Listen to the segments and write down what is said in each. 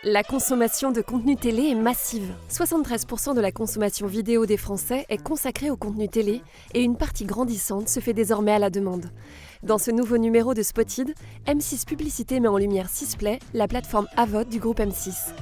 La consommation de contenu télé est massive. 73% de la consommation vidéo des Français est consacrée au contenu télé et une partie grandissante se fait désormais à la demande. Dans ce nouveau numéro de Spotted, M6 Publicité met en lumière Sisplay, la plateforme AVOD du groupe M6.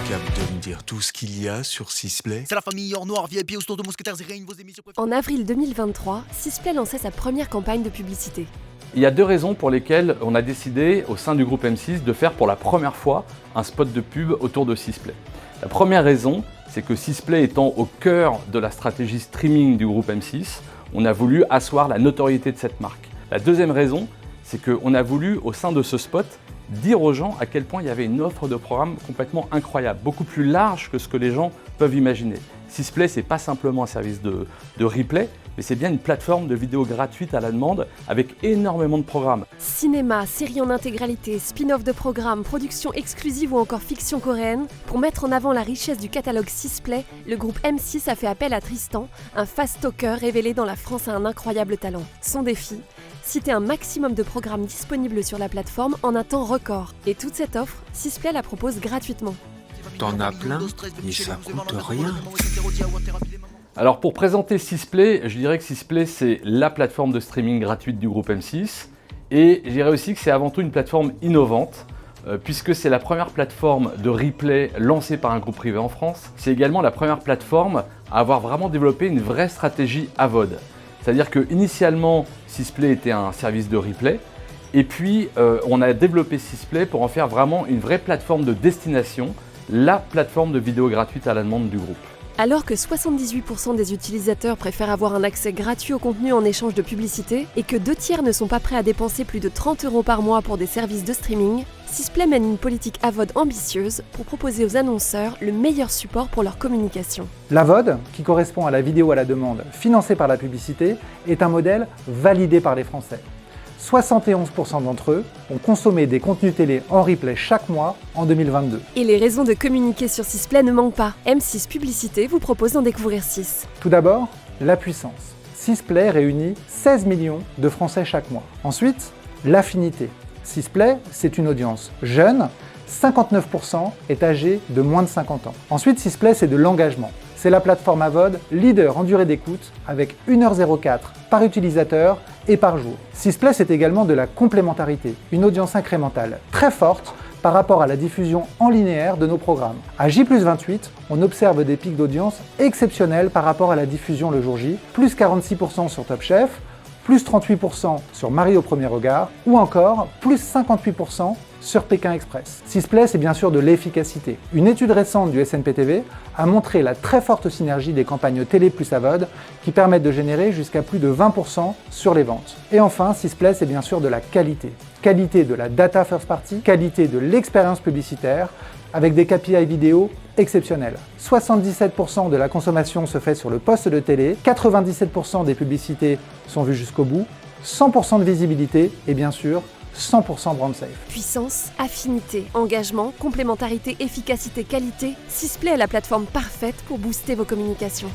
Capable de me dire tout ce qu'il y a sur Sisplay. C'est la famille hors noir, VIP, autour de mousquetaires et règne, vos émissions préférées. En avril 2023, Sisplay lançait sa première campagne de publicité. Il y a deux raisons pour lesquelles on a décidé au sein du groupe M6 de faire pour la première fois un spot de pub autour de Sisplay. La première raison, c'est que Sisplay étant au cœur de la stratégie streaming du groupe M6, on a voulu asseoir la notoriété de cette marque. La deuxième raison, c'est qu'on a voulu au sein de ce spot dire aux gens à quel point il y avait une offre de programme complètement incroyable, beaucoup plus large que ce que les gens peuvent imaginer. Sisplay, c'est pas simplement un service de replay, mais c'est bien une plateforme de vidéos gratuite à la demande avec énormément de programmes. Cinéma, séries en intégralité, spin-off de programmes, productions exclusives ou encore fiction coréenne, pour mettre en avant la richesse du catalogue Sisplay, le groupe M6 a fait appel à Tristan, un fast-talker révélé dans la France à un incroyable talent. Son défi, citer un maximum de programmes disponibles sur la plateforme en un temps record. Et toute cette offre, Sisplay la propose gratuitement. T'en as plein, mais ça coûte rien. Alors pour présenter Sisplay, je dirais que Sisplay c'est la plateforme de streaming gratuite du groupe M6 et je dirais aussi que c'est avant tout une plateforme innovante puisque c'est la première plateforme de replay lancée par un groupe privé en France. C'est également la première plateforme à avoir vraiment développé une vraie stratégie AVOD. C'est-à-dire que initialement Sisplay était un service de replay et puis on a développé Sisplay pour en faire vraiment une vraie plateforme de destination, la plateforme de vidéo gratuite à la demande du groupe. Alors que 78% des utilisateurs préfèrent avoir un accès gratuit au contenu en échange de publicité et que 2/3 ne sont pas prêts à dépenser plus de 30 € par mois pour des services de streaming, Sisplay mène une politique AVOD ambitieuse pour proposer aux annonceurs le meilleur support pour leur communication. L'AVOD, qui correspond à la vidéo à la demande financée par la publicité, est un modèle validé par les Français. 71% d'entre eux ont consommé des contenus télé en replay chaque mois en 2022. Et les raisons de communiquer sur Sisplay ne manquent pas. M6 Publicité vous propose d'en découvrir 6. Tout d'abord, la puissance. Sisplay réunit 16 millions de Français chaque mois. Ensuite, l'affinité. Sisplay, c'est une audience jeune, 59% est âgé de moins de 50 ans. Ensuite, Sisplay, c'est de l'engagement. C'est la plateforme AVOD leader en durée d'écoute avec 1h04 par utilisateur et par jour. Sisplay, c'est également de la complémentarité, une audience incrémentale très forte par rapport à la diffusion en linéaire de nos programmes. À J+28, on observe des pics d'audience exceptionnels par rapport à la diffusion le jour J, plus 46% sur Top Chef, plus 38% sur Marie au premier regard, ou encore plus 58% sur Pékin Express. Sisplay, c'est bien sûr de l'efficacité. Une étude récente du SNPTV a montré la très forte synergie des campagnes télé plus AVOD qui permettent de générer jusqu'à plus de 20% sur les ventes. Et enfin, Sisplay, c'est bien sûr de la qualité. Qualité de la data first party, qualité de l'expérience publicitaire, avec des KPI vidéo exceptionnels. 77% de la consommation se fait sur le poste de télé, 97% des publicités sont vues jusqu'au bout, 100% de visibilité et bien sûr 100% brand safe. Puissance, affinité, engagement, complémentarité, efficacité, qualité, Sisplay est la plateforme parfaite pour booster vos communications.